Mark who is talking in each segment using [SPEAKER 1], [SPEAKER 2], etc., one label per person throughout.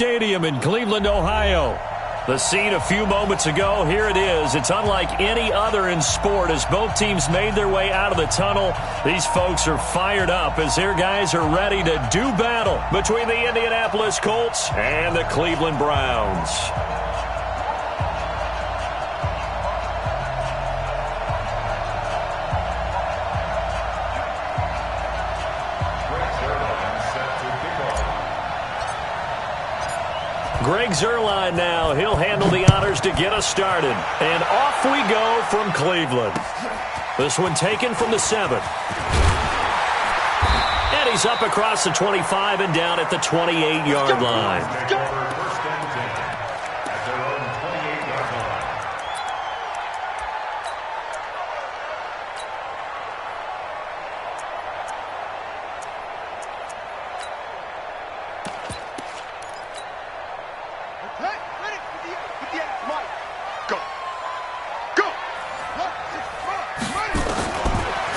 [SPEAKER 1] Stadium in Cleveland, Ohio. The scene a few moments ago, here it is. It's unlike any other in sport as both teams made their way out of the tunnel. These folks are fired up as their guys are ready to do battle between the Indianapolis Colts and the Cleveland Browns. Greg Zuerlein now. He'll handle the honors to get us started. And off we go from Cleveland. This one taken from the 7. And he's up across the 25 and down at the 28-yard line.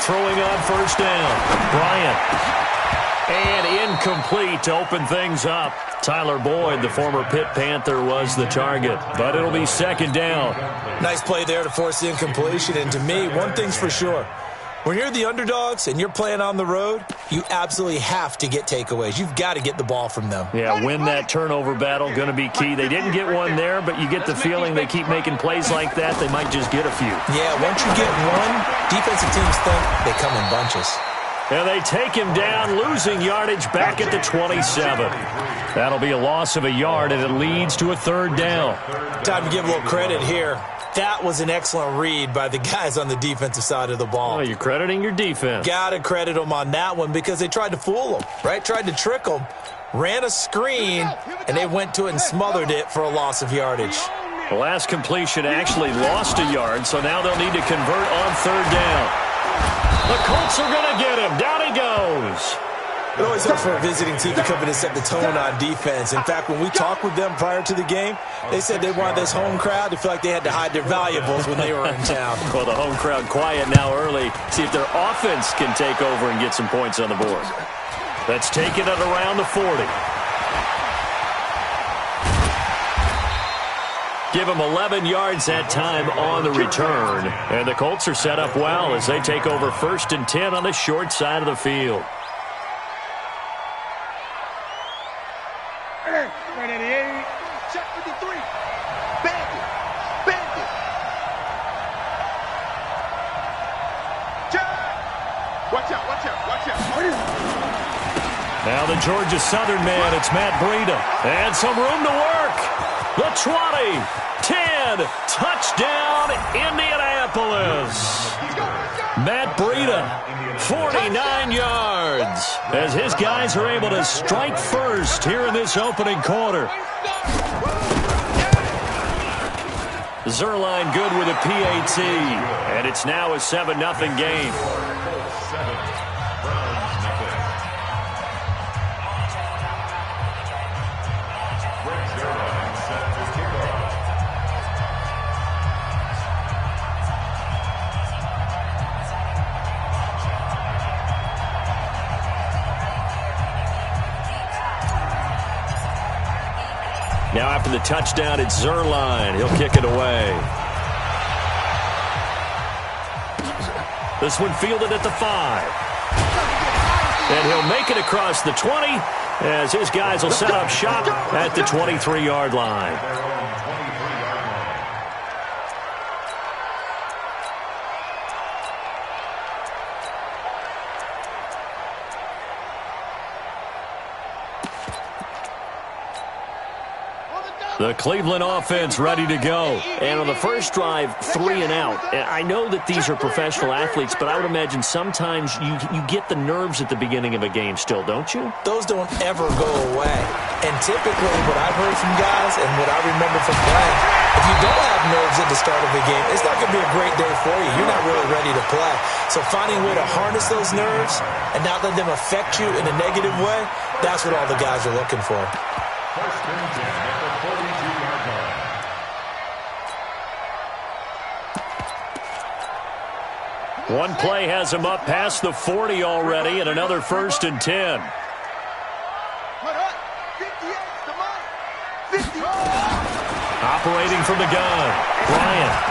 [SPEAKER 1] Throwing on first down. Bryant. And incomplete to open things up. Tyler Boyd, the former Pitt Panther, was the target. But it'll be second down.
[SPEAKER 2] Nice play there to force the incompletion. And to me, one thing's for sure. When you're the underdogs and you're playing on the road, you absolutely have to get takeaways. You've got to get the ball from them.
[SPEAKER 1] Yeah, win that turnover battle, going to be key. They didn't get one there, but you get the feeling they keep making plays like that, they might just get a few.
[SPEAKER 2] Yeah, once you get one, defensive teams think they come in bunches.
[SPEAKER 1] And they take him down, losing yardage back at the 27. That'll be a loss of a yard, and it leads to a third down.
[SPEAKER 2] Time to give a little credit here. That was an excellent read by the guys on the defensive side of the ball.
[SPEAKER 1] Oh, you're crediting your defense.
[SPEAKER 2] Got to credit them on that one because they tried to fool them, right? Tried to trick them, ran a screen, and they went to it and smothered it for a loss of yardage.
[SPEAKER 1] The last completion actually lost a yard, so now they'll need to convert on third down. The Colts are going to get him. Down he goes.
[SPEAKER 2] It always helps for a visiting team to come in and set the tone on defense. In fact, when we talked with them prior to the game, they said they wanted this home crowd to feel like they had to hide their valuables when they were in town.
[SPEAKER 1] Well, the home crowd quiet now early. See if their offense can take over and get some points on the board. Let's take it at around the 40. Give them 11 yards that time on the return. And the Colts are set up well as they take over 1st and 10 on the short side of the field. Now the Georgia Southern man, it's Matt Breida. And some room to work. The 20, 10, touchdown, Indianapolis. Matt Breida, 49 yards, as his guys are able to strike first here in this opening quarter. Zuerlein good with a PAT, and it's now a 7-0 game. Now after the touchdown, it's Zuerlein. He'll kick it away. This one fielded at the 5. And he'll make it across the 20 as his guys will set up shop at the 23-yard line. The Cleveland offense ready to go. And on the first drive, 3 and out. And I know that these are professional athletes, but I would imagine sometimes you get the nerves at the beginning of a game still, don't you?
[SPEAKER 2] Those don't ever go away. And typically what I've heard from guys and what I remember from playing, if you don't have nerves at the start of the game, it's not going to be a great day for you. You're not really ready to play. So finding a way to harness those nerves and not let them affect you in a negative way, that's what all the guys are looking for.
[SPEAKER 3] First and 10 at the 42-yard line.
[SPEAKER 1] One play has him up past the 40 already, and another 1st and 10. Operating from the gun, Bryant.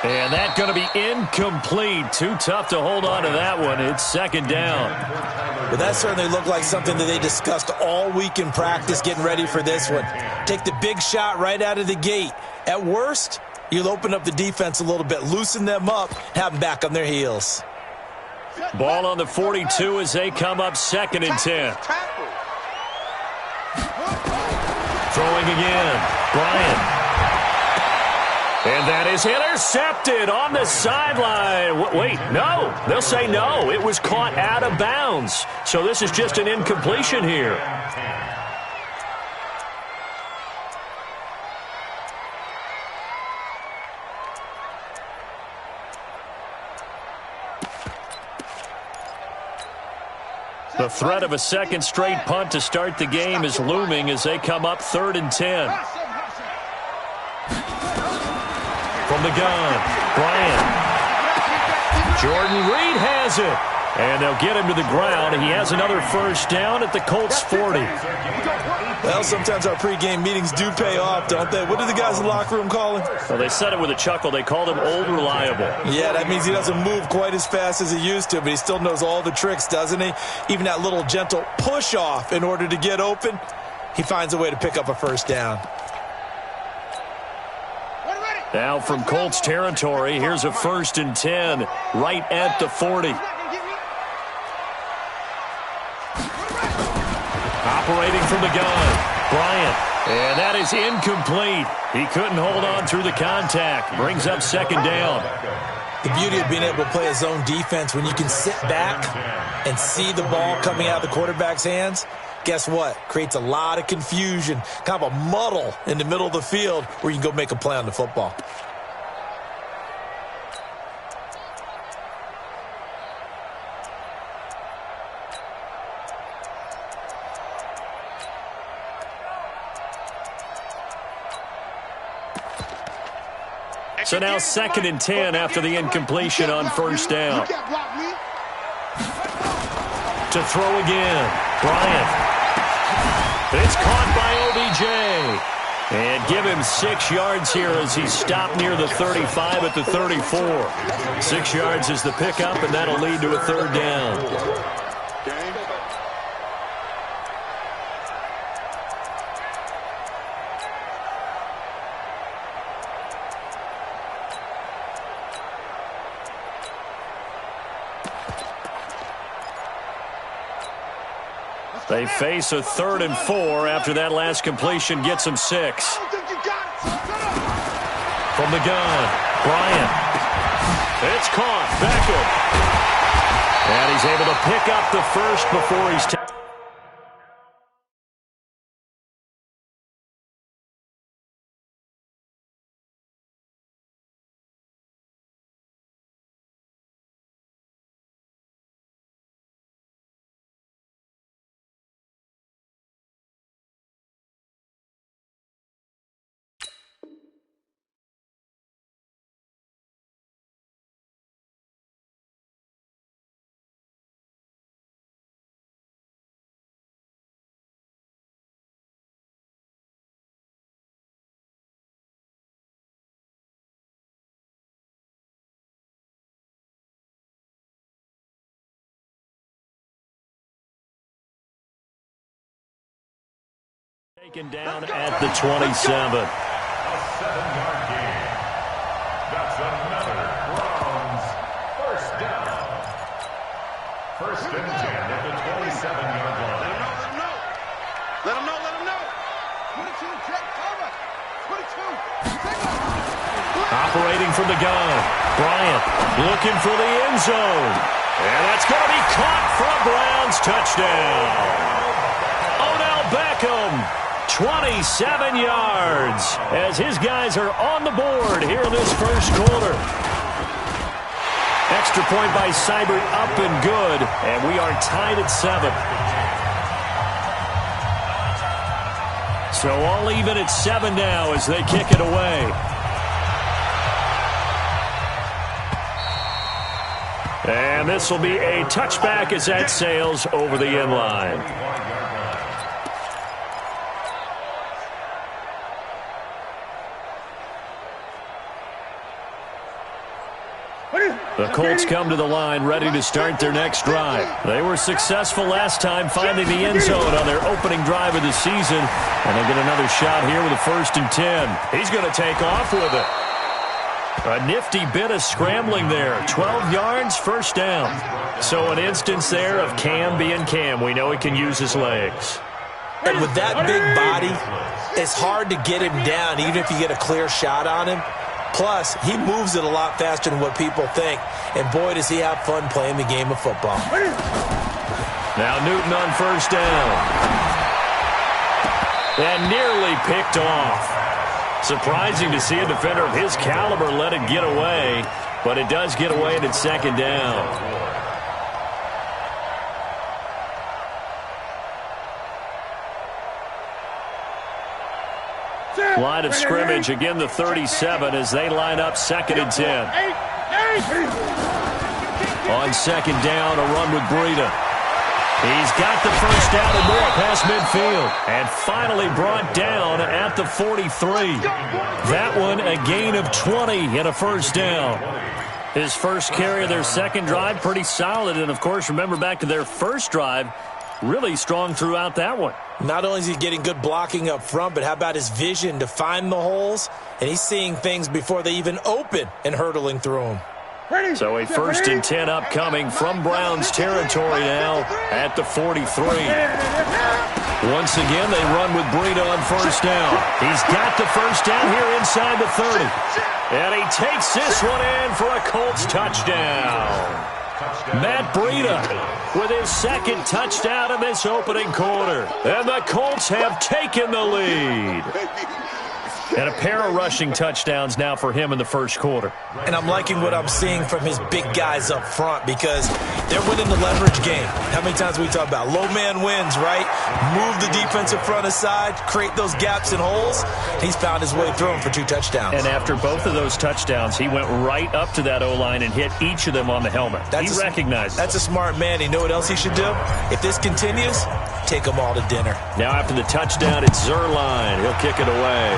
[SPEAKER 1] And that's going to be incomplete. Too tough to hold on to that one. It's second down.
[SPEAKER 2] Well, that certainly looked like something that they discussed all week in practice getting ready for this one. Take the big shot right out of the gate. At worst, you'll open up the defense a little bit, loosen them up, have them back on their heels.
[SPEAKER 1] Ball on the 42 as they come up second and 10. Throwing again, Bryant. And that is intercepted on the sideline. Wait, no. They'll say no. It was caught out of bounds. So this is just an incompletion here. The threat of a second straight punt to start the game is looming as they come up third and 10. From the gun, Bryant. Jordan Reed has it. And they'll get him to the ground. He has another first down at the Colts 40.
[SPEAKER 2] Well, sometimes our pregame meetings do pay off, don't they? What do the guys in the locker room call him?
[SPEAKER 1] Well, they said it with a chuckle. They called him Old Reliable.
[SPEAKER 2] Yeah, that means he doesn't move quite as fast as he used to, but he still knows all the tricks, doesn't he? Even that little gentle push-off in order to get open, he finds a way to pick up a first down.
[SPEAKER 1] Now from Colts territory, here's a first and 10 right at the 40. Operating from the gun, Bryant. And that is incomplete. He couldn't hold on through the contact. Brings up second down.
[SPEAKER 2] The beauty of being able to play a zone defense when you can sit back and see the ball coming out of the quarterback's hands, guess what? Creates a lot of confusion, kind of a muddle in the middle of the field where you can go make a play on the football.
[SPEAKER 1] So now second and 10 after the incompletion on first down. To throw again, Bryant. It's caught by OBJ. And give him 6 yards here as he's stopped near the 35 at the 34. 6 yards is the pickup, and that'll lead to a third down. They face a 3rd and 4 after that last completion gets them 6. From the gun, Bryant. It's caught. Beckham. And he's able to pick up the first before he's taken. Taken down at the 27.
[SPEAKER 3] A 7-yard gain. That's another Browns first down. First and 10 at the 27-yard line.
[SPEAKER 4] Let him know. 22, check cover. 22.
[SPEAKER 1] Operating from the gun, Bryant looking for the end zone. And that's going to be caught for a Browns touchdown. Odell Beckham. 27 yards as his guys are on the board here in this first quarter. Extra point by Seibert up and good, and we are tied at 7. So all even at 7 now as they kick it away. And this will be a touchback as that sails over the end line. The Colts come to the line ready to start their next drive. They were successful last time finding the end zone on their opening drive of the season. And they get another shot here with a 1st and 10. He's going to take off with it. A nifty bit of scrambling there. 12 yards, 1st down. So an instance there of Cam being Cam. We know he can use his legs.
[SPEAKER 2] And with that big body, it's hard to get him down, even if you get a clear shot on him. Plus, he moves it a lot faster than what people think. And boy, does he have fun playing the game of football.
[SPEAKER 1] Now Newton on 1st down. And nearly picked off. Surprising to see a defender of his caliber let it get away. But it does get away and it's 2nd down. Line of scrimmage, again the 37 as they line up 2nd and 10. On 2nd down, a run with Breida. He's got the 1st down and more past midfield. And finally brought down at the 43. That one a gain of 20 and a 1st down. His first carry of their 2nd drive, pretty solid. And, of course, remember back to their 1st drive, really strong throughout that one.
[SPEAKER 2] Not only is he getting good blocking up front, but how about his vision to find the holes? And he's seeing things before they even open and hurtling through them.
[SPEAKER 1] So a 1st and 10 upcoming from Browns territory now at the 43. Once again, they run with Breida on 1st down. He's got the 1st down here inside the 30. And he takes this one in for a Colts touchdown. Matt Breida with his 2nd touchdown in this opening quarter. And the Colts have taken the lead. And a pair of rushing touchdowns now for him in the 1st quarter.
[SPEAKER 2] And I'm liking what I'm seeing from his big guys up front because they're winning the leverage game. How many times we talk about low man wins, right? Move the defensive front aside, create those gaps and holes. He's found his way through them for 2 touchdowns.
[SPEAKER 1] And after both of those touchdowns, he went right up to that O-line and hit each of them on the helmet. He recognized it.
[SPEAKER 2] That's a smart man. You know what else he should do? If this continues, take them all to dinner.
[SPEAKER 1] Now after the touchdown, it's Zuerlein. He'll kick it away.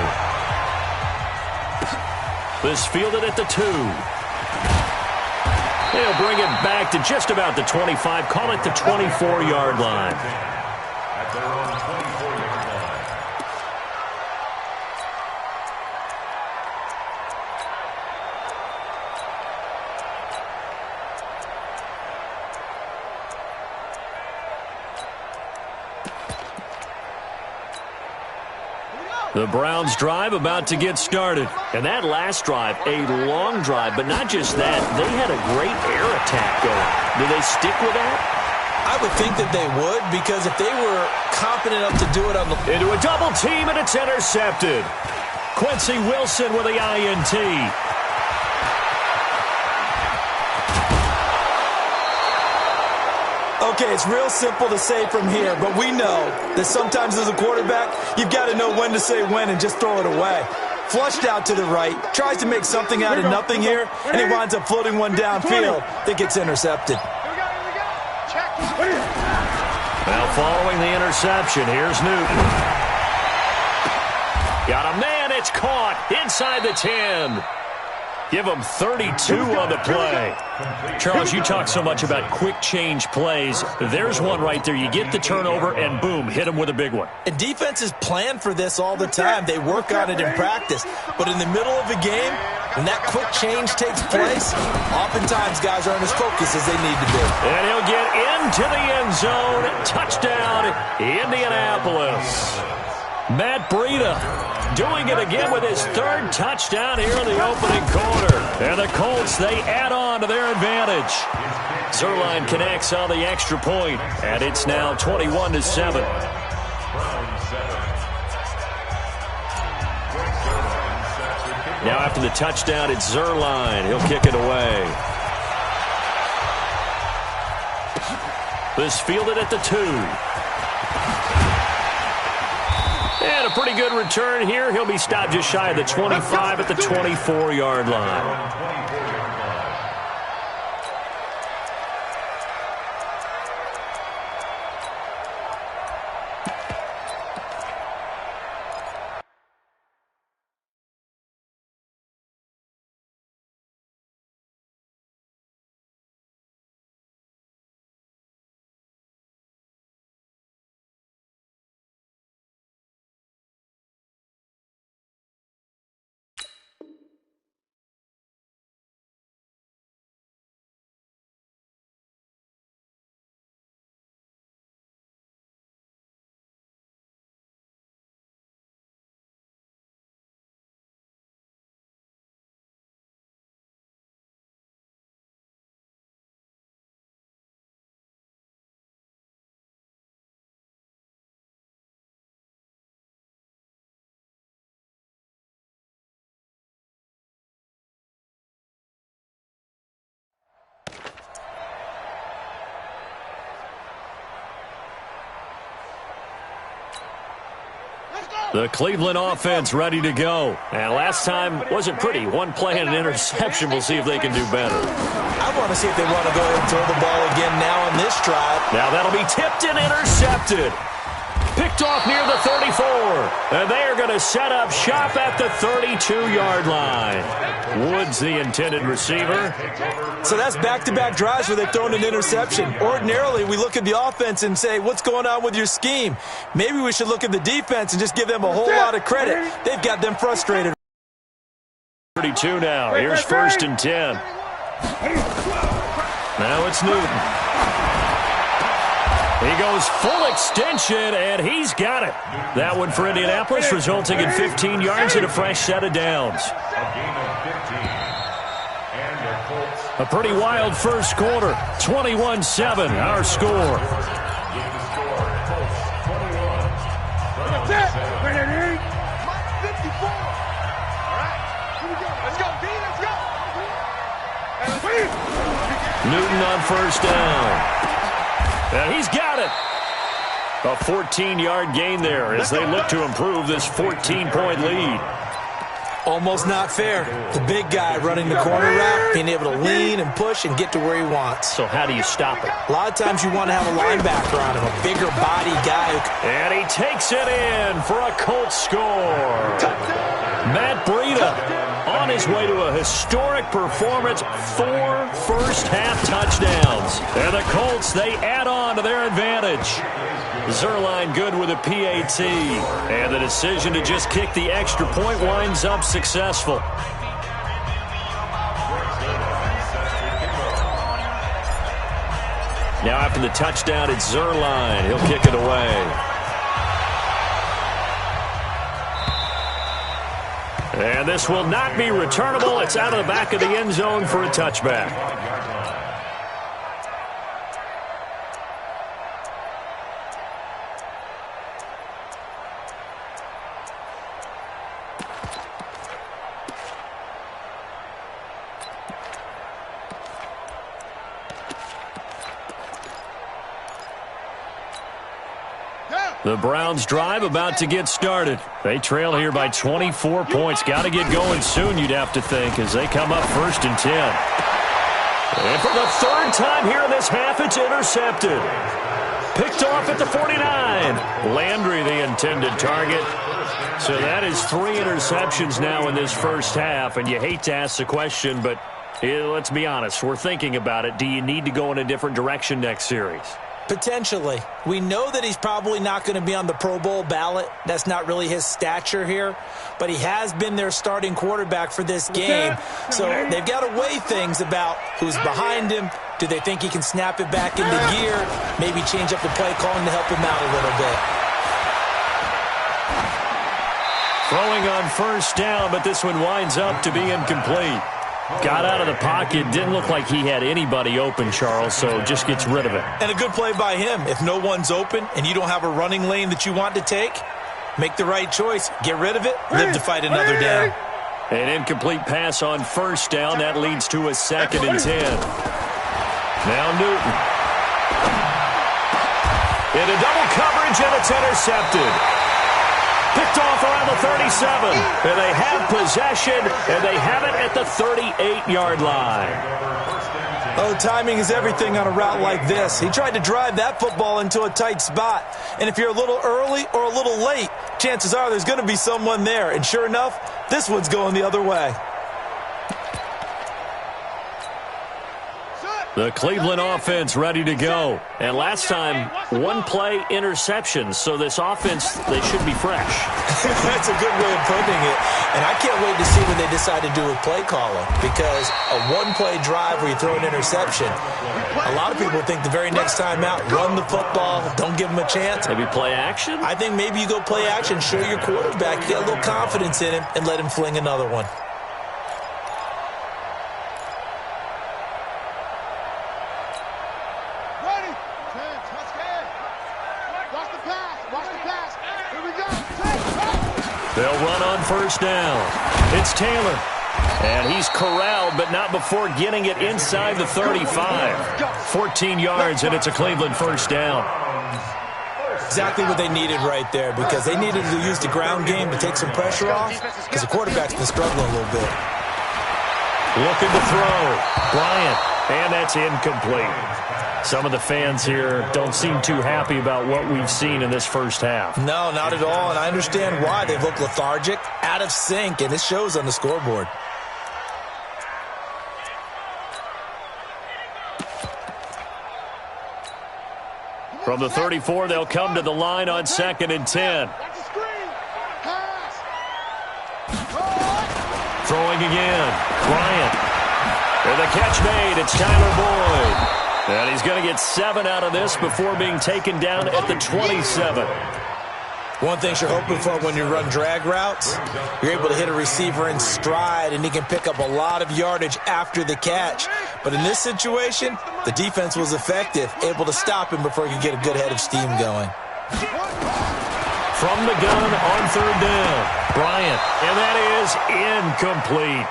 [SPEAKER 1] This fielded at the 2. He'll bring it back to just about the 25. Call it the 24-yard line.
[SPEAKER 3] At their own 24-yard line.
[SPEAKER 1] The Browns drive about to get started. And that last drive, a long drive, but not just that. They had a great air attack going. Do they stick with that?
[SPEAKER 2] I would think that they would because if they were confident enough to do it on the...
[SPEAKER 1] Into a double team and it's intercepted. Quincy Wilson with the INT.
[SPEAKER 2] Okay, it's real simple to say from here, but we know that sometimes as a quarterback, you've got to know when to say when and just throw it away. Flushed out to the right, tries to make something out of nothing here, and he winds up floating one downfield that gets intercepted.
[SPEAKER 1] Now following the interception, here's Newton. Got a man, it's caught inside the 10. Give him 32 on the play. Charles, you talk so much about quick change plays. There's one right there. You get the turnover, and boom, hit him with a big one.
[SPEAKER 2] And defenses plan for this all the time. They work on it in practice. But in the middle of a game, when that quick change takes place, oftentimes guys aren't as focused as they need to be.
[SPEAKER 1] And he'll get into the end zone. Touchdown, Indianapolis. Matt Breida doing it again with his 3rd touchdown here in the opening quarter. And the Colts, they add on to their advantage. Zuerlein connects on the extra point, and it's now 21-7. Now after the touchdown, it's Zuerlein. He'll kick it away. This fielded at the 2. And a pretty good return here. He'll be stopped just shy of the 25 at the 24-yard line. The Cleveland offense ready to go. And last time wasn't pretty. One play and an interception. We'll see if they can do better.
[SPEAKER 2] I want to see if they want to go ahead and throw the ball again now on this drive.
[SPEAKER 1] Now that'll be tipped and intercepted. Picked off near the 34. And they are going to set up shop at the 32-yard line. Woods, the intended receiver.
[SPEAKER 2] So that's back-to-back drives where they've thrown an interception. Ordinarily, we look at the offense and say, what's going on with your scheme? Maybe we should look at the defense and just give them a whole lot of credit. They've got them frustrated.
[SPEAKER 1] 32 now. Here's 1st and 10. Now it's Newton. He goes full extension, and he's got it. That one for Indianapolis, resulting in 15 yards and a fresh set of downs. A pretty wild first quarter. 21-7, our score. Newton on 1st down. And he's got it. A 14-yard gain there as they look to improve this 14-point lead.
[SPEAKER 2] Almost not fair. The big guy running the corner route, being able to lean and push and get to where he wants.
[SPEAKER 1] So how do you stop it?
[SPEAKER 2] A lot of times you want to have a linebacker on him, a bigger body guy.
[SPEAKER 1] And he takes it in for a Colts score. Matt Breida on his way to a historic performance, 4 first-half touchdowns. And the Colts, they add on to their advantage. Zerline good with a PAT. And the decision to just kick the extra point winds up successful. Now after the touchdown, it's Zerline. He'll kick it away. And this will not be returnable. It's out of the back of the end zone for a touchback. The Browns drive about to get started. They trail here by 24 points. Got to get going soon, you'd have to think, as they come up 1st and 10. And for the 3rd time here in this half, it's intercepted. Picked off at the 49. Landry, the intended target. So that is 3 interceptions now in this first half, and you hate to ask the question, but let's be honest. We're thinking about it. Do you need to go in a different direction next series?
[SPEAKER 2] Potentially. We know that he's probably not going to be on the Pro Bowl ballot. That's not really his stature here. But he has been their starting quarterback for this game. So they've got to weigh things about who's behind him. Do they think he can snap it back into gear? Maybe change up the play calling to help him out a little bit.
[SPEAKER 1] Throwing on 1st down, but this one winds up to be incomplete. Got out of the pocket. Didn't look like he had anybody open, Charles, so just gets rid of it.
[SPEAKER 2] And a good play by him. If no one's open and you don't have a running lane that you want to take, make the right choice. Get rid of it. Live to fight another down.
[SPEAKER 1] An incomplete pass on 1st down. That leads to a 2nd and 10. Now Newton. Into double coverage, and it's intercepted. Picked off around the 37, and they have possession, and they have it at the 38-yard line.
[SPEAKER 2] Oh, timing is everything on a route like this. He tried to drive that football into a tight spot, and if you're a little early or a little late, chances are there's going to be someone there, and sure enough, this one's going the other way.
[SPEAKER 1] The Cleveland offense ready to go. And last time, 1-play interceptions. So this offense, they should be fresh.
[SPEAKER 2] That's a good way of putting it. And I can't wait to see what they decide to do with play calling. Because a 1-play drive where you throw an interception, a lot of people think the very next time out, run the football, don't give them a chance.
[SPEAKER 1] Maybe play action?
[SPEAKER 2] I think maybe you go play action, show your quarterback, get a little confidence in him, and let him fling another one.
[SPEAKER 1] They'll run on 1st down. It's Taylor. And he's corralled, but not before getting it inside the 35. 14 yards, and it's a Cleveland 1st down.
[SPEAKER 2] Exactly what they needed right there, because they needed to use the ground game to take some pressure off, because the quarterback's been struggling a little bit.
[SPEAKER 1] Looking to throw. Bryant, and that's incomplete. Some of the fans here don't seem too happy about what we've seen in this first half.
[SPEAKER 2] No, not at all, and I understand why. They look lethargic, out of sync, and it shows on the scoreboard.
[SPEAKER 1] From the 34, they'll come to the line on 2nd and 10. Throwing again. Bryant. And the catch made. It's Tyler Boyd. And he's going to get 7 out of this before being taken down at the 27.
[SPEAKER 2] One thing you're hoping for when you run drag routes, you're able to hit a receiver in stride, and he can pick up a lot of yardage after the catch. But in this situation, the defense was effective, able to stop him before he could get a good head of steam going.
[SPEAKER 1] From the gun on 3rd down, Bryant, and that is incomplete.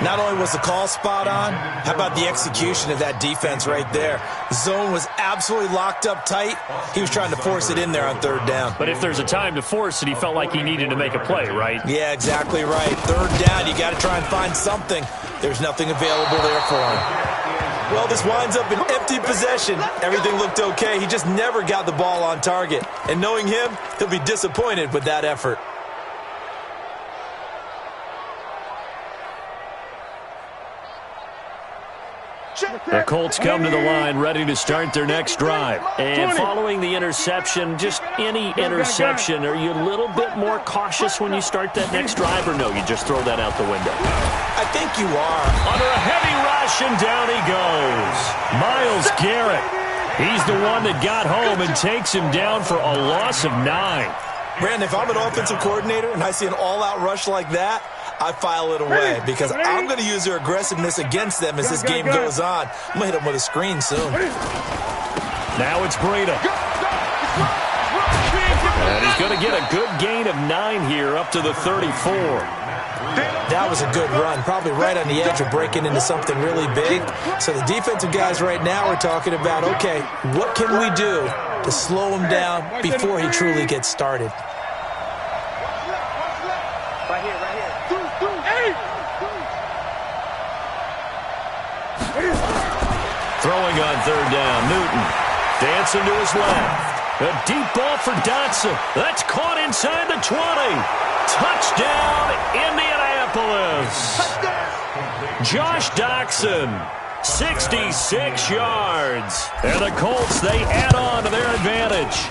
[SPEAKER 2] Not only was the call spot on, how about the execution of that defense right there? Zone was absolutely locked up tight. He was trying to force it in there on 3rd down.
[SPEAKER 1] But if there's a time to force it, he felt like he needed to make a play, right?
[SPEAKER 2] Yeah, exactly right. 3rd down, you got to try and find something. There's nothing available there for him. Well, this winds up in empty possession. Everything looked okay. He just never got the ball on target. And knowing him, he'll be disappointed with that effort.
[SPEAKER 1] The Colts come to the line ready to start their next drive. And following the interception, just any interception, are you a little bit more cautious when you start that next drive, or no, you just throw that out the window?
[SPEAKER 2] I think you are.
[SPEAKER 1] Under a heavy rush, and down he goes. Myles Garrett. He's the one that got home and takes him down for a loss of 9.
[SPEAKER 2] Brandon, if I'm an offensive coordinator and I see an all-out rush like that, I file it away because I'm going to use their aggressiveness against them as this game goes on. I'm going to hit them with a screen soon.
[SPEAKER 1] Now it's Breida. And he's going to get a good gain of 9 here up to the 34.
[SPEAKER 2] That was a good run, probably right on the edge of breaking into something really big. So the defensive guys right now are talking about, okay, what can we do to slow him down before he truly gets started?
[SPEAKER 4] Right here.
[SPEAKER 1] Throwing on 3rd down, Newton. Dancing to his left. A deep ball for Dotson. That's caught inside the 20. Touchdown, Indianapolis. Josh Dotson, 66 yards. And the Colts, they add on to their advantage.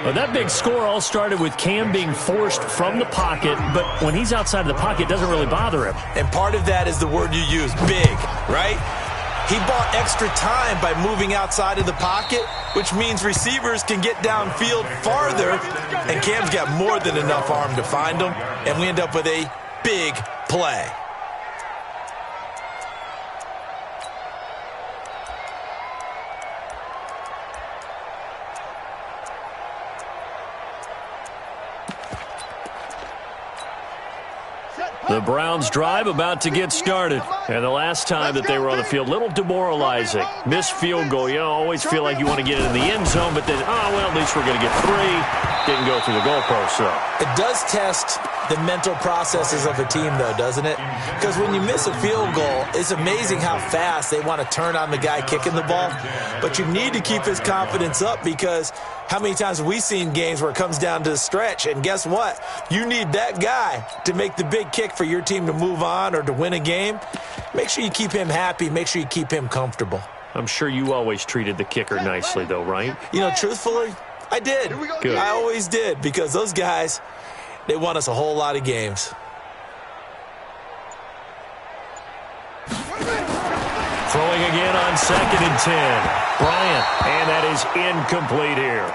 [SPEAKER 1] Well, that big score all started with Cam being forced from the pocket, but when he's outside of the pocket, it doesn't really bother him.
[SPEAKER 2] And part of that is the word you use, big, right? He bought extra time by moving outside of the pocket, which means receivers can get downfield farther, and Cam's got more than enough arm to find him, and we end up with a big play.
[SPEAKER 1] The Browns drive about to get started. And the last time that they were on the field, a little demoralizing. Missed field goal. You always feel like you want to get it in the end zone, but then, well, at least we're going to get 3. Didn't go through the goalpost, though.
[SPEAKER 2] It does test the mental processes of a team, though, doesn't it? Because when you miss a field goal, it's amazing how fast they want to turn on the guy kicking the ball. But you need to keep his confidence up, because how many times have we seen games where it comes down to the stretch, and guess what? You need that guy to make the big kick for your team to move on or to win a game. Make sure you keep him happy. Make sure you keep him comfortable.
[SPEAKER 1] I'm sure you always treated the kicker nicely, though, right?
[SPEAKER 2] You know, truthfully, I did.
[SPEAKER 1] Good.
[SPEAKER 2] I always did, because those guys, they won us a whole lot of games.
[SPEAKER 1] Throwing again on 2nd and 10. Bryant, and that is incomplete here.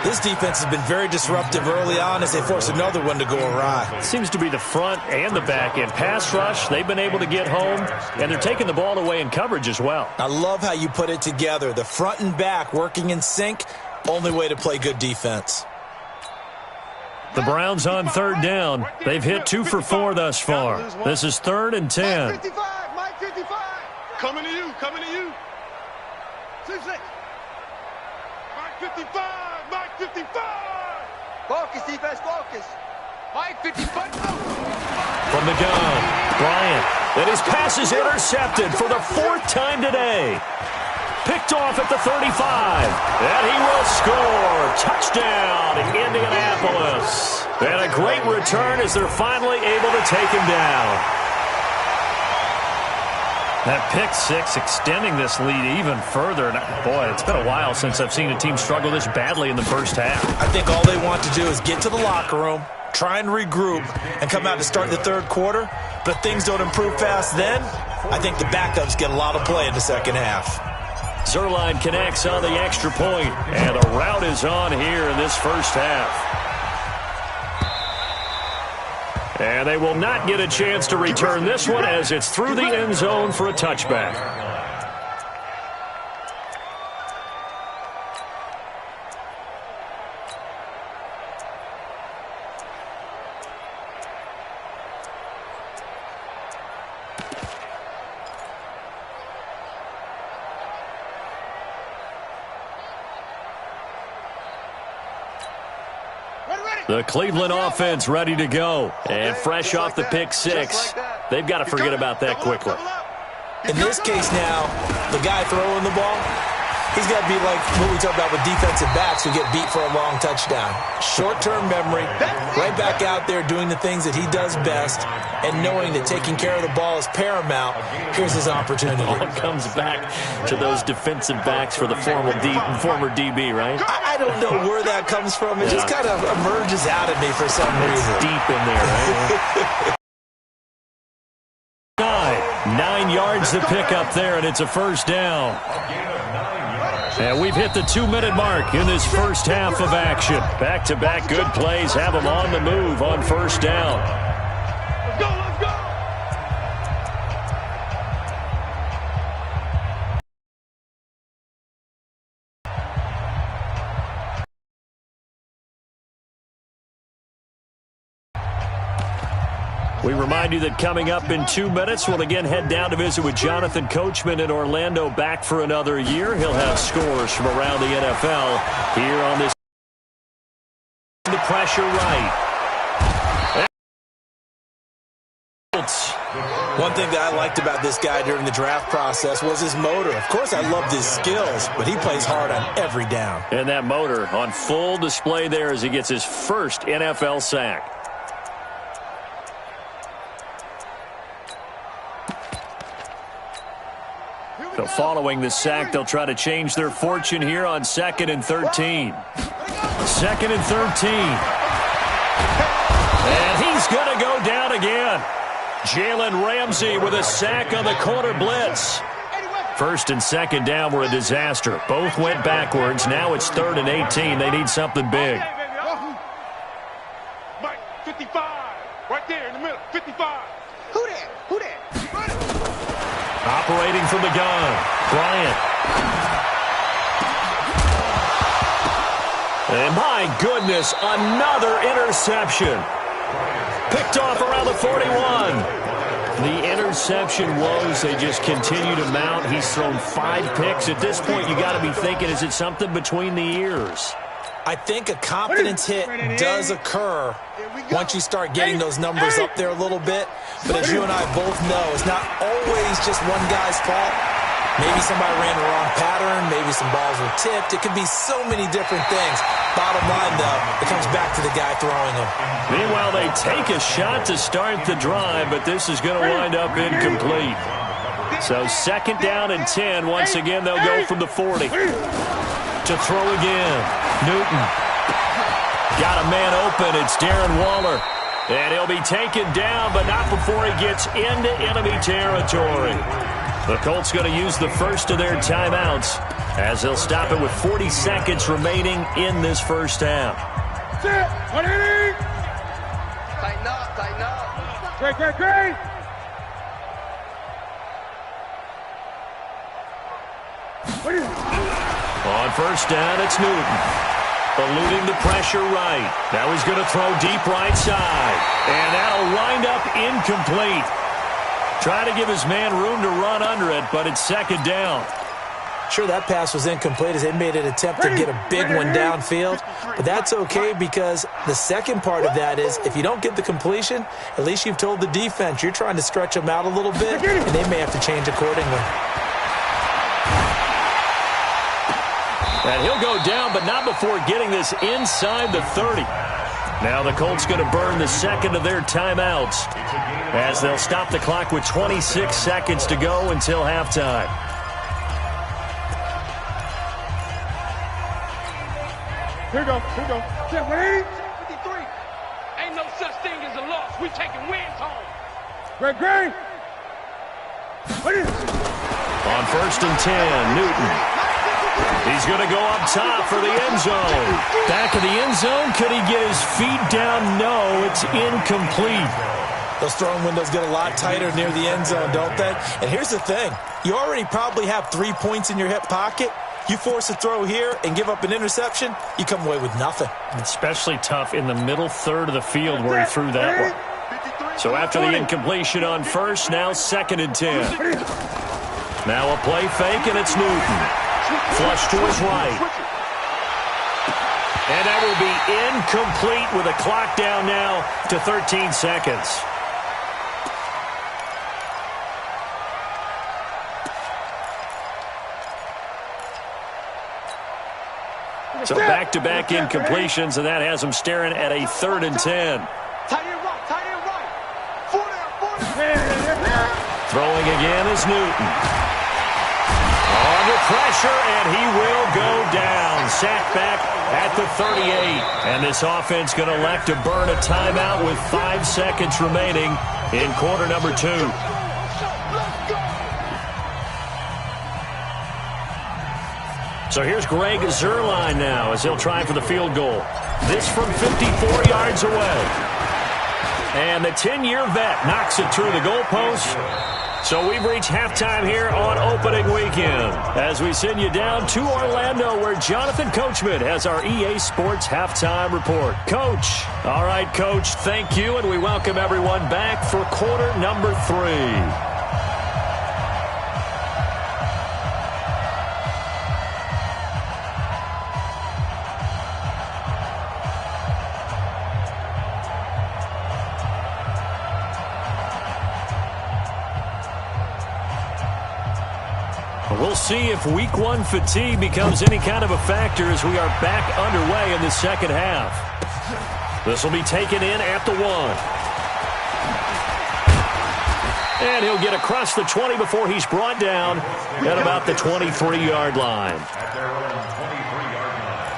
[SPEAKER 2] This defense has been very disruptive early on as they force another one to go awry.
[SPEAKER 1] Seems to be the front and the back end. Pass rush, they've been able to get home, and they're taking the ball away in coverage as well.
[SPEAKER 2] I love how you put it together. The front and back working in sync, only way to play good defense.
[SPEAKER 1] The Browns on 3rd down. They've hit 2 for 4 thus far. This is 3rd and 10.
[SPEAKER 4] Mike 55. Coming to you. 2-6. 55! Mike 55!
[SPEAKER 5] Focus, defense, focus. Mike 55.
[SPEAKER 1] From the gun, Bryant. And his pass is intercepted for the 4th time today. Picked off at the 35. And he will score. Touchdown, Indianapolis. And a great return as they're finally able to take him down.
[SPEAKER 6] That pick six extending this lead even further. And boy, it's been a while since I've seen a team struggle this badly in the first half.
[SPEAKER 2] I think all they want to do is get to the locker room, try and regroup, and come out to start the third quarter. But if things don't improve fast then, I think the backups get a lot of play in the second half.
[SPEAKER 1] Zerline connects on the extra point, and the route is on here in this first half. And they will not get a chance to return this one as it's through the end zone for a touchback. The Cleveland offense ready to go. And fresh off the pick six, they've got to forget about that quickly.
[SPEAKER 2] In this case now, the guy throwing the ball, he's got to be like what we talk about with defensive backs who get beat for a long touchdown. Short-term memory, right back out there doing the things that he does best, and knowing that taking care of the ball is paramount. Here's his opportunity.
[SPEAKER 1] It all comes back to those defensive backs for the former DB, right?
[SPEAKER 2] I don't know where that comes from. It just kind of emerges out of me for some reason.
[SPEAKER 1] It's deep in there, right? 9 yards to pick up there, and it's a first down. And we've hit the 2-minute mark in this first half of action. Back-to-back good plays have them on the move on first down.
[SPEAKER 4] Let's go, let's go!
[SPEAKER 1] We remind you that coming up in 2 minutes, we'll again head down to visit with Jonathan Coachman in Orlando, back for another year. He'll have scores from around the NFL here on this. The pressure right.
[SPEAKER 2] One thing that I liked about this guy during the draft process was his motor. Of course, I loved his skills, but he plays hard on every down.
[SPEAKER 1] And that motor on full display there as he gets his first NFL sack. So following the sack, they'll try to change their fortune here on 2nd and 13. 2nd and 13. And he's going to go down again. Jalen Ramsey with a sack on the corner blitz. 1st and 2nd down were a disaster. Both went backwards. Now it's 3rd and 18. They need something big.
[SPEAKER 4] Mike, 55. Right there in the middle, 55.
[SPEAKER 5] Who there? Who there?
[SPEAKER 1] Operating from the gun, Bryant. And my goodness, another interception. Picked off around the 41. The interception woes, they just continue to mount. He's thrown 5 picks. At this point, you got to be thinking, is it something between the ears?
[SPEAKER 2] I think a confidence hit does occur once you start getting those numbers up there a little bit. But as you and I both know, it's not always just one guy's fault. Maybe somebody ran the wrong pattern. Maybe some balls were tipped. It could be so many different things. Bottom line, though, it comes back to the guy throwing them.
[SPEAKER 1] Meanwhile, they take a shot to start the drive, but this is going to wind up incomplete. So 2nd down and 10. Once again, they'll go from the 40. To throw again. Newton. Got a man open. It's Darren Waller. And he'll be taken down, but not before he gets into enemy territory. The Colts going to use the first of their timeouts as they'll stop it with 40 seconds remaining in this first half.
[SPEAKER 5] Tighten up, tighten up.
[SPEAKER 4] Great.
[SPEAKER 1] On first down, it's Newton. Eluding the pressure right. Now he's going to throw deep right side. And that'll wind up incomplete. Trying to give his man room to run under it, but it's 2nd down.
[SPEAKER 2] Sure, that pass was incomplete as they made an attempt to get a big one downfield, but that's okay because the second part of that is if you don't get the completion, at least you've told the defense you're trying to stretch them out a little bit, and they may have to change accordingly.
[SPEAKER 1] And he'll go down, but not before getting this inside the 30. Now the Colts going to burn the second of their timeouts as they'll stop the clock with 26 seconds to go until halftime.
[SPEAKER 4] Here we go. 53.
[SPEAKER 5] Ain't no such thing as a loss. We taking wins home.
[SPEAKER 4] Greg. What is it?
[SPEAKER 1] On 1st and 10, Newton. He's going to go up top for the end zone. Back of the end zone. Could he get his feet down? No, it's incomplete.
[SPEAKER 2] Those throwing windows get a lot tighter near the end zone, don't they? And here's the thing. You already probably have 3 points in your hip pocket. You force a throw here and give up an interception, you come away with nothing.
[SPEAKER 1] Especially tough in the middle third of the field where he threw that one. So after the incompletion on 1st, now 2nd and 10. Now a play fake, and it's Newton. Flush to his right. And that will be incomplete with a clock down now to 13 seconds. So back-to-back incompletions, and that has them staring at a 3rd and 10.
[SPEAKER 5] Tight end right. 4 down.
[SPEAKER 1] Throwing again is Newton. Under pressure, and he will go down. Sacked back at the 38. And this offense going to elect to burn a timeout with 5 seconds remaining in quarter number 2. So here's Greg Zuerlein now as he'll try for the field goal. This from 54 yards away. And the 10-year vet knocks it through the goalpost. So we've reached halftime here on opening weekend as we send you down to Orlando where Jonathan Coachman has our EA Sports halftime report. Coach. All right, Coach, thank you, and we welcome everyone back for quarter number 3. We'll see if week 1 fatigue becomes any kind of a factor as we are back underway in the second half. This will be taken in at the 1. And he'll get across the 20 before he's brought down at about the 23-yard line.
[SPEAKER 3] At their own 23-yard line.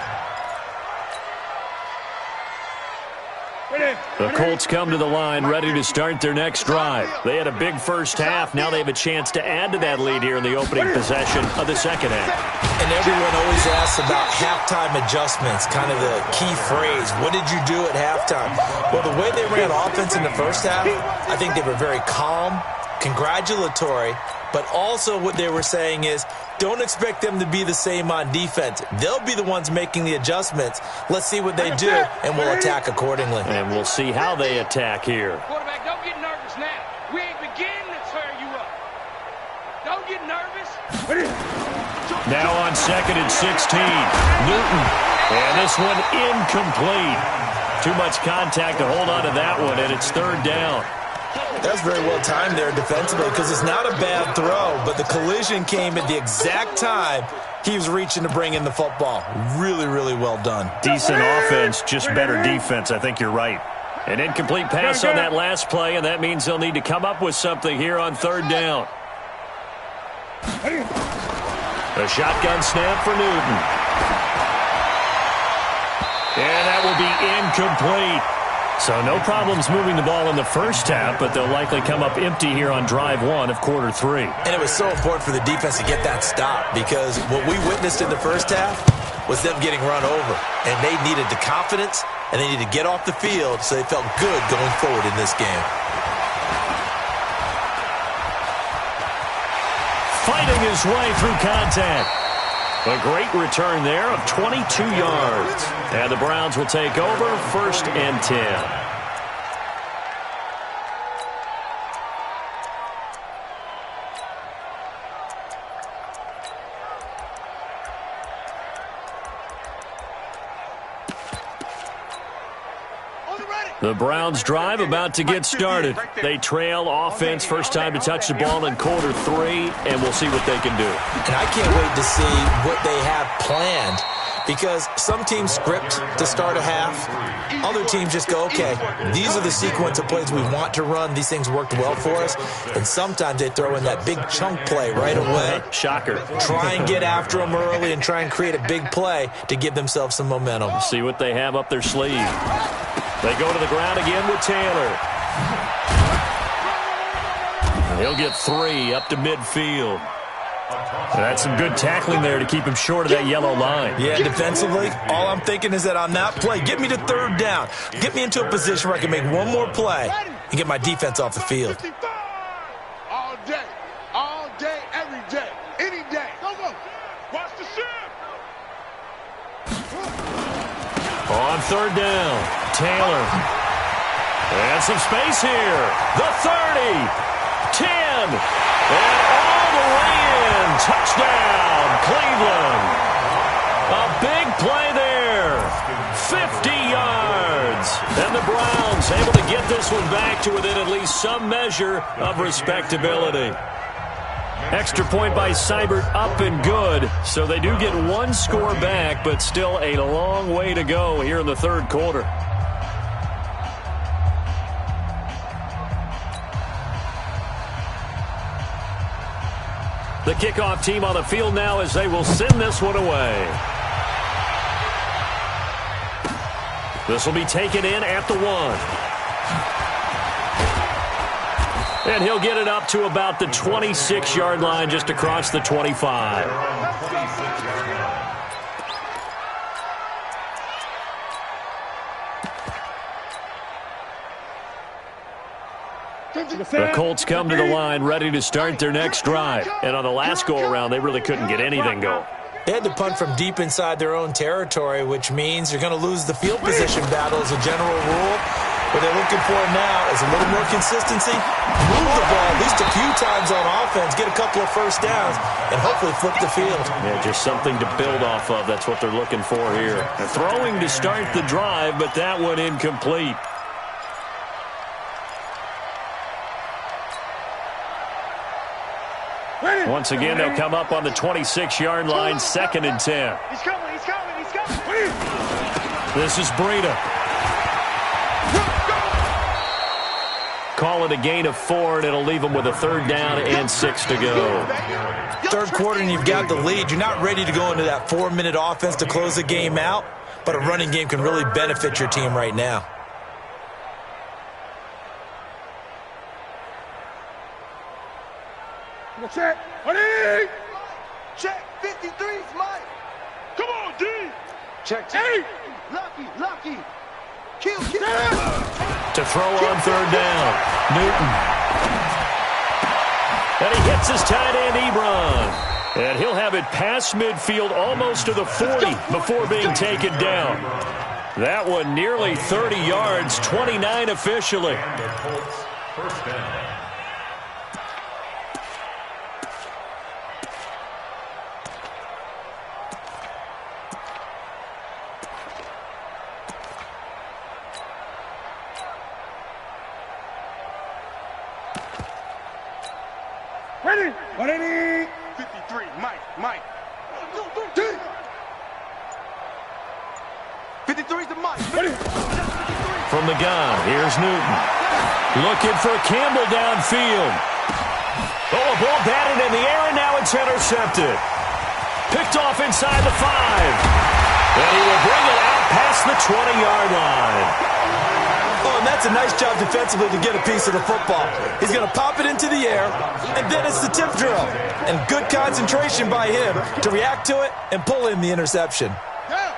[SPEAKER 1] The Colts come to the line ready to start their next drive. They had a big first half. Now they have a chance to add to that lead here in the opening possession of the second half.
[SPEAKER 2] And everyone always asks about halftime adjustments, kind of the key phrase. What did you do at halftime? Well, the way they ran offense in the first half, I think they were very calm, congratulatory, but also what they were saying is don't expect them to be the same on defense. They'll be the ones making the adjustments. Let's see what they do, and we'll attack accordingly.
[SPEAKER 1] And we'll see how they attack here.
[SPEAKER 5] Quarterback, don't get nervous now. We ain't beginning to tear you up. Don't get nervous.
[SPEAKER 1] Now on 2nd and 16, Newton. And this one incomplete. Too much contact to hold on to that one, and it's 3rd down.
[SPEAKER 2] That's very well timed there defensively because it's not a bad throw, but the collision came at the exact time he was reaching to bring in the football. Really, really well done.
[SPEAKER 1] Decent offense, just better defense. I think you're right. An incomplete pass on that last play, and that means they'll need to come up with something here on 3rd down. A shotgun snap for Newton. And that will be incomplete. So no problems moving the ball in the first half, but they'll likely come up empty here on drive 1 of quarter 3.
[SPEAKER 2] And it was so important for the defense to get that stop because what we witnessed in the first half was them getting run over. And they needed the confidence, and they needed to get off the field so they felt good going forward in this game.
[SPEAKER 1] Fighting his way through contact. A great return there of 22 yards. And the Browns will take over 1st and 10. The Browns drive about to get started. They trail offense first time to touch the ball in quarter 3, and we'll see what they can do.
[SPEAKER 2] And I can't wait to see what they have planned, because some teams script to start a half. Other teams just go, okay, these are the sequence of plays we want to run. These things worked well for us. And sometimes they throw in that big chunk play right away.
[SPEAKER 1] Shocker.
[SPEAKER 2] Try and get after them early and try and create a big play to give themselves some momentum.
[SPEAKER 1] See what they have up their sleeve. They go to the ground again with Taylor. And he'll get 3 up to midfield. That's some good tackling there to keep him short of that yellow line.
[SPEAKER 2] Yeah, defensively, all I'm thinking is that on that play, get me to third down. Get me into a position where I can make one more play and get my defense off the field.
[SPEAKER 4] All day, every day, any day. Come on, watch the ship.
[SPEAKER 1] On third down, Taylor. And some space here. The 30, 10, and all the way in. Touchdown, Cleveland. A big play there. 50 yards. And the Browns able to get this one back to within at least some measure of respectability. Extra point by Seibert, up and good. So they do get 1 score back, but still a long way to go here in the third quarter. The kickoff team on the field now as they will send this one away. This will be taken in at the 1. And he'll get it up to about the 26-yard line just across the 25. The Colts come to the line ready to start their next drive. And on the last go-around, they really couldn't get anything going.
[SPEAKER 2] They had to punt from deep inside their own territory, which means you're going to lose the field position battle as a general rule. What they're looking for now is a little more consistency, move the ball at least a few times on offense, get a couple of first downs, and hopefully flip the field.
[SPEAKER 1] Yeah, just something to build off of. That's what they're looking for here. Throwing to start the drive, but that one incomplete. Once again, they'll come up on the 26-yard line, 2nd and 10.
[SPEAKER 5] He's coming, he's coming, he's coming.
[SPEAKER 1] This is Breida. Call it a gain of 4, and it'll leave them with a 3rd down and 6 to go.
[SPEAKER 2] Third quarter, and you've got the lead. You're not ready to go into that 4-minute offense to close the game out, but a running game can really benefit your team right now.
[SPEAKER 4] Check. Money.
[SPEAKER 5] Check, 53's Mike.
[SPEAKER 4] Come on, D.
[SPEAKER 5] Check,
[SPEAKER 4] Hey.
[SPEAKER 5] Lucky. Kill.
[SPEAKER 1] To throw on 3rd down, Newton. And he hits his tight end, Ebron. And he'll have it past midfield almost to the 40 before being taken down. That one nearly 30 yards, 29 officially.
[SPEAKER 3] First down.
[SPEAKER 4] Ready. 53, Mike.
[SPEAKER 5] 53's the Mike.
[SPEAKER 4] Ready.
[SPEAKER 1] From the gun, here's Newton. Looking for Campbell downfield. Oh, a ball batted in the air, and now it's intercepted. Picked off inside the 5. And he will bring it out past the 20-yard line.
[SPEAKER 2] Oh, and that's a nice job defensively to get a piece of the football. He's going to pop it into the air, and then it's the tip drill. And good concentration by him to react to it and pull in the interception.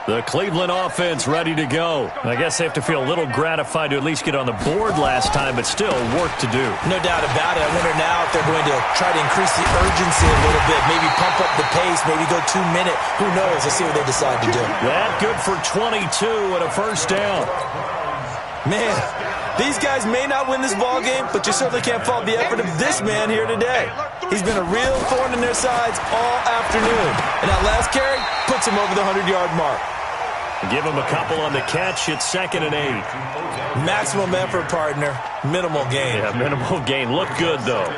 [SPEAKER 1] The Cleveland offense ready to go. I guess they have to feel a little gratified to at least get on the board last time, but still work to do.
[SPEAKER 2] No doubt about it. I wonder now if they're going to try to increase the urgency a little bit, maybe pump up the pace, maybe go 2-minute. Who knows? Let's see what they decide to do.
[SPEAKER 1] That good for 22 and a first down.
[SPEAKER 2] Man, these guys may not win this ball game, but you certainly can't fault the effort of this man here today. He's been a real thorn in their sides all afternoon. And that last carry puts him over the 100-yard mark.
[SPEAKER 1] Give him a couple on the catch. It's 2nd and 8.
[SPEAKER 2] Maximum effort, partner. Minimal gain.
[SPEAKER 1] Yeah, minimal gain. Look good, though.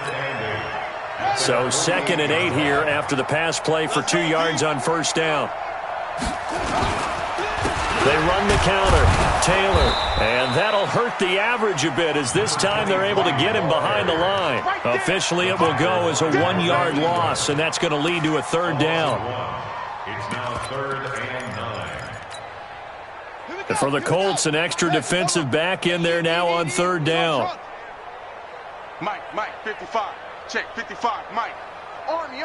[SPEAKER 1] So 2nd and 8 here after the pass play for 2 yards on 1st down. They run the counter. Taylor. And that'll hurt the average a bit as this time they're able to get him behind the line. Officially, it will go as a 1-yard loss, and that's going to lead to a 3rd down.
[SPEAKER 3] It's now 3rd and 9.
[SPEAKER 1] And for the Colts, an extra defensive back in there now on 3rd down.
[SPEAKER 4] Mike, 55. Check, 55, Mike. Army.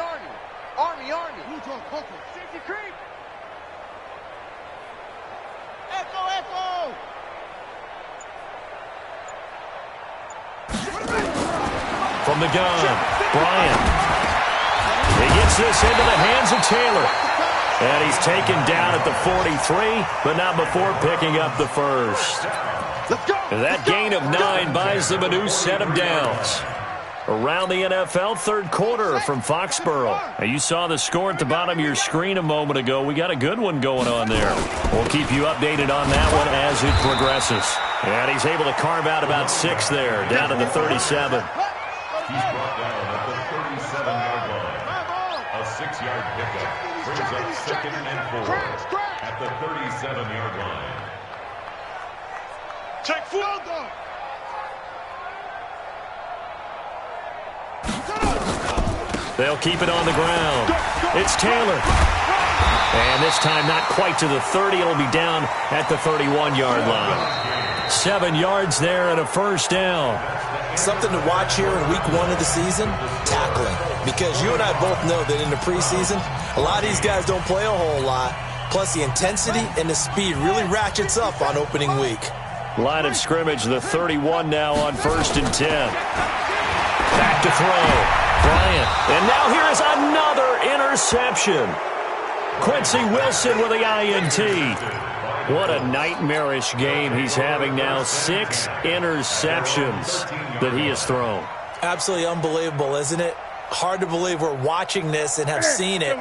[SPEAKER 5] Safety creep.
[SPEAKER 4] Echo.
[SPEAKER 1] From the gun, Bryant. He gets this into the hands of Taylor. And he's taken down at the 43, but not before picking up the first. That gain of 9 buys them a new set of downs. Around the NFL, 3rd quarter from Foxborough. Now, you saw the score at the bottom of your screen a moment ago. We got a good one going on there. We'll keep you updated on that one as it progresses. And he's able to carve out about 6 there, down to the 37.
[SPEAKER 3] He's brought down at the 37-yard line. A 6-yard pickup brings up 2nd and 4 at the 37-yard line.
[SPEAKER 4] Check full.
[SPEAKER 1] They'll keep it on the ground. It's Taylor. And this time not quite to the 30. It'll be down at the 31-yard line. 7 yards there and a 1st down.
[SPEAKER 2] Something to watch here in week 1 of the season, tackling. Because you and I both know that in the preseason, a lot of these guys don't play a whole lot. Plus the intensity and the speed really ratchets up on opening week.
[SPEAKER 1] Line of scrimmage, the 31 now on 1st and 10. Back to throw. Bryant. And now here is another interception. Quincy Wilson with the INT. What a nightmarish game he's having now. 6 interceptions that he has thrown.
[SPEAKER 2] Absolutely unbelievable, isn't it? Hard to believe we're watching this and have seen it,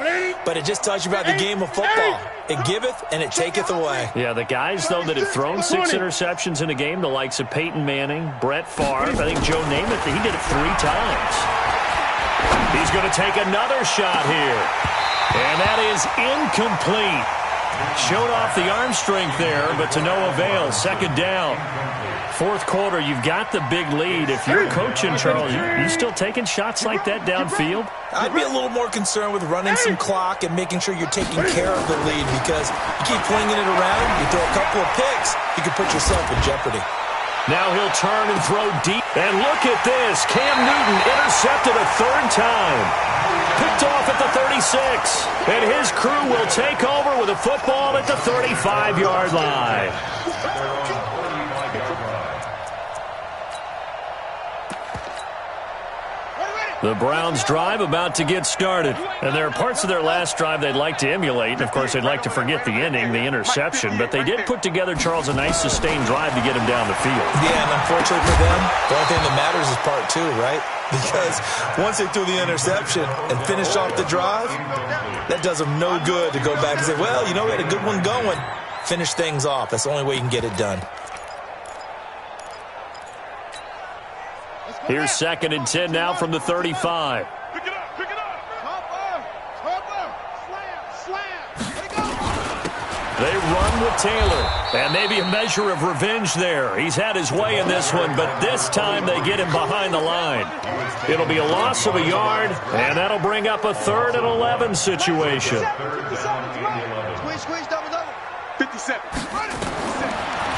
[SPEAKER 2] but it just tells you about the game of football. It giveth and it taketh away.
[SPEAKER 1] Yeah, the guys, though, that have thrown 6 interceptions in a game, the likes of Peyton Manning, Brett Favre, I think Joe Namath, he did it 3 times. He's going to take another shot here. And that is incomplete. Showed off the arm strength there, but to no avail. 2nd down. 4th quarter, you've got the big lead. If you're coaching, Charles, you still taking shots like that downfield?
[SPEAKER 2] I'd be a little more concerned with running some clock and making sure you're taking care of the lead, because you keep flinging it around, you throw a couple of picks, you can put yourself in jeopardy.
[SPEAKER 1] Now he'll turn and throw deep. And look at this. Cam Newton intercepted a 3rd time. Picked off at the 36. And his crew will take over with a football at the 35-yard line. The Browns drive about to get started. And there are parts of their last drive they'd like to emulate. And, of course, they'd like to forget the ending, the interception. But they did put together, Charles, a nice sustained drive to get him down the field.
[SPEAKER 2] Yeah, and unfortunately for them, the only thing that matters is part 2, right? Because once they threw the interception and finished off the drive, that does them no good to go back and say, well, you know, we had a good one going. Finish things off. That's the only way you can get it done.
[SPEAKER 1] Here's 2nd and 10 now from the 35.
[SPEAKER 4] Pick it up. Slam.
[SPEAKER 1] They run with Taylor. And maybe a measure of revenge there. He's had his way in this one, but this time they get him behind the line. It'll be a loss of a yard, and that'll bring up a 3rd and 11 situation.
[SPEAKER 4] Squeeze, double. 57.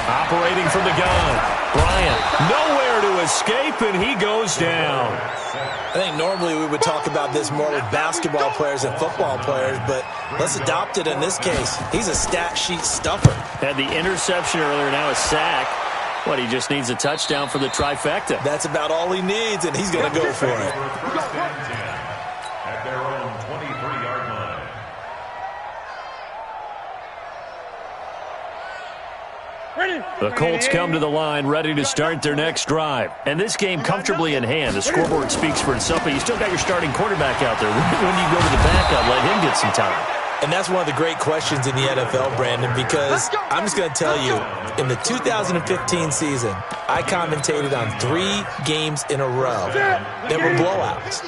[SPEAKER 1] Operating from the gun. Bryant, nowhere to escape, and he goes down.
[SPEAKER 2] I think normally we would talk about this more with basketball players and football players, but let's adopt it in this case. He's a stat sheet stuffer.
[SPEAKER 1] Had the interception earlier, now a sack. What, he just needs a touchdown for the trifecta.
[SPEAKER 2] That's about all he needs, and he's going to go for it.
[SPEAKER 3] At their own 23-yard line.
[SPEAKER 1] The Colts come to the line ready to start their next drive. And this game comfortably in hand. The scoreboard speaks for itself, but you still got your starting quarterback out there. When you go to the backup, let him get some time.
[SPEAKER 2] And that's one of the great questions in the NFL, Brandon, because I'm just going to tell you, in the 2015 season, I commentated on 3 games in a row that were blowouts.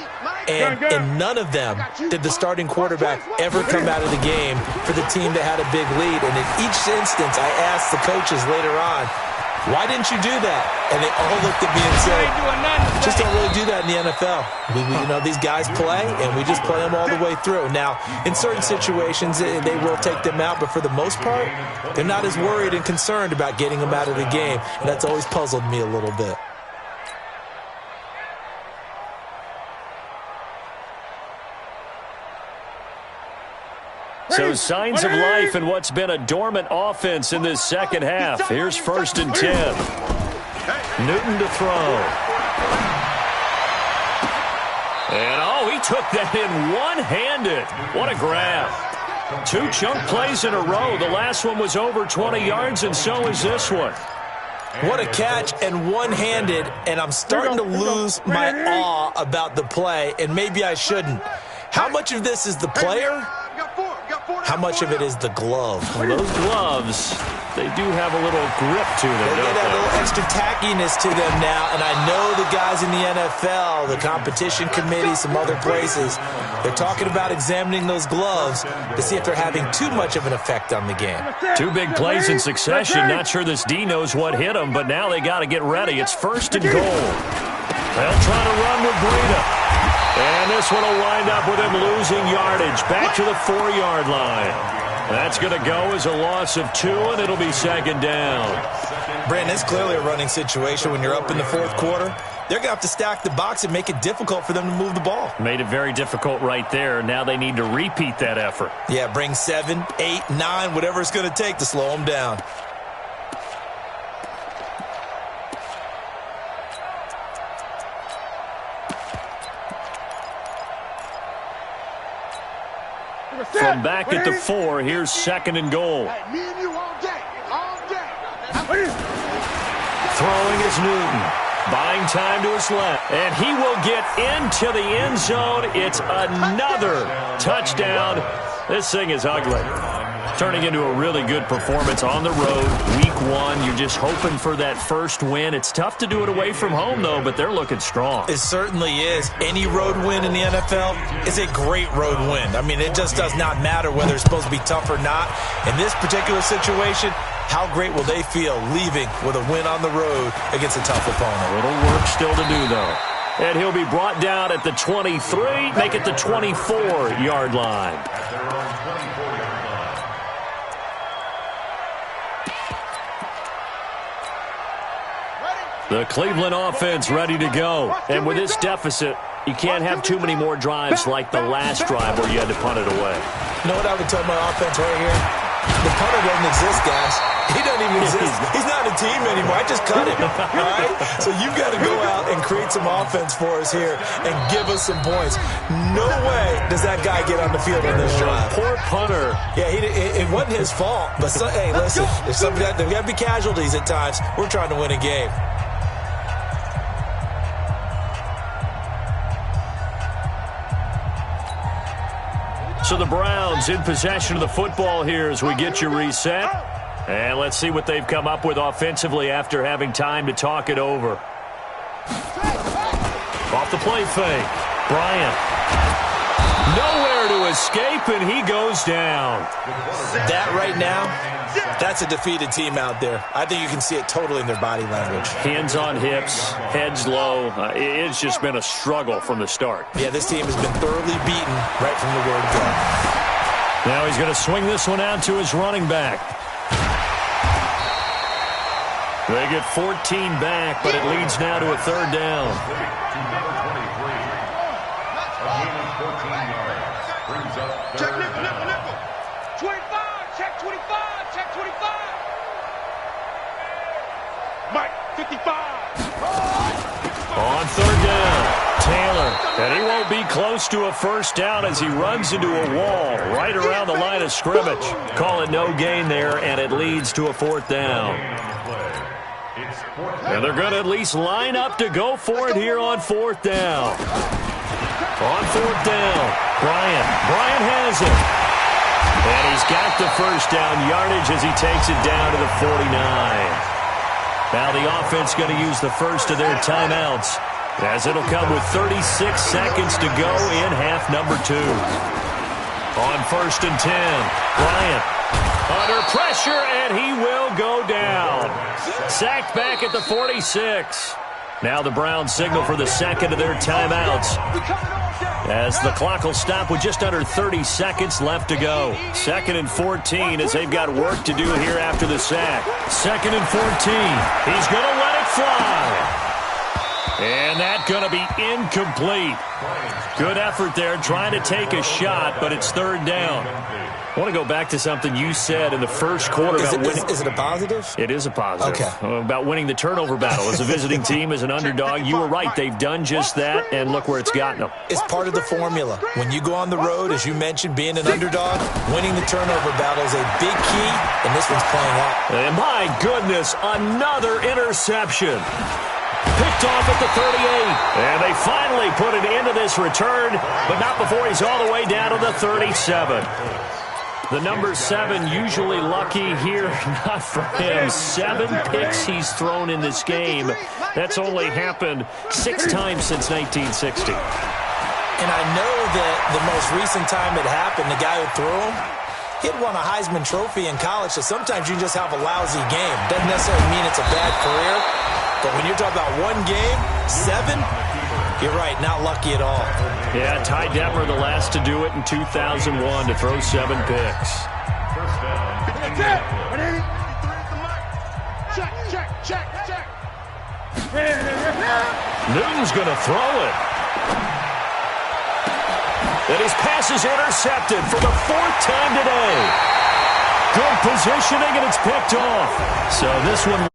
[SPEAKER 2] And in none of them did the starting quarterback ever come out of the game for the team that had a big lead. And in each instance, I asked the coaches later on, why didn't you do that? And they all looked at me and said, just don't really do that in the NFL. You know, these guys play, and we just play them all the way through. Now, in certain situations, they will take them out, but for the most part, they're not as worried and concerned about getting them out of the game. And that's always puzzled me a little bit.
[SPEAKER 1] So signs of life in what's been a dormant offense in this second half. Here's 1st and 10. Newton to throw. And, he took that in one-handed. What a grab. 2 chunk plays in a row. The last one was over 20 yards, and so is this one.
[SPEAKER 2] What a catch, and one-handed, and I'm starting to lose my awe about the play, and maybe I shouldn't. How much of this is the player? How much of it is the glove?
[SPEAKER 1] Well, those gloves, they do have a little grip to them,
[SPEAKER 2] They
[SPEAKER 1] don't
[SPEAKER 2] get a
[SPEAKER 1] they?
[SPEAKER 2] little extra tackiness to them now, and I know the guys in the NFL, the competition committee, some other places, they're talking about examining those gloves to see if they're having too much of an effect on the game.
[SPEAKER 1] 2 big plays in succession. Not sure this D knows what hit them, but now they got to get ready. It's 1st and goal. They'll try to run with Breida. And this one will wind up with him losing yardage back to the 4-yard line. That's going to go as a loss of 2, and it'll be 2nd down.
[SPEAKER 2] Brandon, it's clearly a running situation when you're up in the 4th quarter. They're going to have to stack the box and make it difficult for them to move the ball.
[SPEAKER 1] Made it very difficult right there. Now they need to repeat that effort.
[SPEAKER 2] Yeah, bring 7, 8, 9, whatever it's going to take to slow them down.
[SPEAKER 1] From back at the 4, here's 2nd and goal.
[SPEAKER 4] Hey, me and you all day, all day.
[SPEAKER 1] Throwing is Newton. Buying time to his left. And he will get into the end zone. It's another touchdown. This thing is ugly. Turning into a really good performance on the road. Week 1, you're just hoping for that first win. It's tough to do it away from home, though, but they're looking strong.
[SPEAKER 2] It certainly is. Any road win in the NFL is a great road win. I mean, it just does not matter whether it's supposed to be tough or not. In this particular situation, how great will they feel leaving with a win on the road against a tough opponent?
[SPEAKER 1] A little work still to do, though. And he'll be brought down at the 23, make it the 24-yard line. The Cleveland offense ready to go. And with this deficit, you can't have too many more drives like the last drive where you had to punt it away.
[SPEAKER 2] You know what I would tell my offense right here? The punter doesn't exist, guys. He doesn't even exist. He's not a team anymore. I just cut him. All right? So you've got to go out and create some offense for us here and give us some points. No way does that guy get on the field on this drive.
[SPEAKER 1] Poor punter.
[SPEAKER 2] Yeah, it wasn't his fault. But, hey, listen, there's got to be casualties at times. We're trying to win a game.
[SPEAKER 1] So the Browns in possession of the football here as we get you reset. And let's see what they've come up with offensively after having time to talk it over. Off the play fake. Bryant. Nowhere to escape, and he goes down.
[SPEAKER 2] That right now, that's a defeated team out there. I think you can see it totally in their body language.
[SPEAKER 1] Hands on hips, heads low. It's just been a struggle from the start.
[SPEAKER 2] Yeah, this team has been thoroughly beaten right from the word go.
[SPEAKER 1] Now he's going to swing this one out to his running back. They get 14 back, but it leads now to a 3rd down.
[SPEAKER 4] Check nickel. 25, check 25, check 25. Mike, 55.
[SPEAKER 1] On 3rd down, Taylor. And he won't be close to a 1st down as he runs into a wall right around the line of scrimmage. Call it no gain there, and it leads to a 4th down. And they're going to at least line up to go for it here on 4th down. On 4th down, Bryant has it. And he's got the first down yardage as he takes it down to the 49. Now the offense going to use the first of their timeouts, as it'll come with 36 seconds to go in half number 2. On 1st and 10, Bryant under pressure, and he will go down. Sacked back at the 46. Now the Browns signal for the second of their timeouts, as the clock will stop with just under 30 seconds left to go. 2nd and 14 as they've got work to do here after the sack. 2nd and 14. He's going to let it fly. And that's going to be incomplete. Good effort there trying to take a shot, but it's 3rd down. I want to go back to something you said in the first quarter about winning.
[SPEAKER 2] Is it a positive?
[SPEAKER 1] It is a positive.
[SPEAKER 2] Okay.
[SPEAKER 1] About winning the turnover battle as a visiting team, as an underdog. You were right. They've done just that, and look where it's gotten them.
[SPEAKER 2] It's part of the formula. When you go on the road, as you mentioned, being an underdog, winning the turnover battle is a big key, and this one's playing out.
[SPEAKER 1] And my goodness, another interception. Picked off at the 38. And they finally put an end to this return, but not before he's all the way down to the 37. The number 7 usually lucky here, not for him. 7 picks he's thrown in this game. That's only happened 6 times since 1960.
[SPEAKER 2] And I know that the most recent time it happened, the guy who threw him, he'd won a Heisman Trophy in college, so sometimes you just have a lousy game. Doesn't necessarily mean it's a bad career, but when you're talking about one game, 7, you're right, not lucky at all.
[SPEAKER 1] Yeah, Ty Detmer, the last to do it in 2001, to throw 7 picks.
[SPEAKER 4] Check.
[SPEAKER 1] Newton's going to throw it. And his pass is intercepted for the 4th time today. Good positioning, and it's picked off. So this one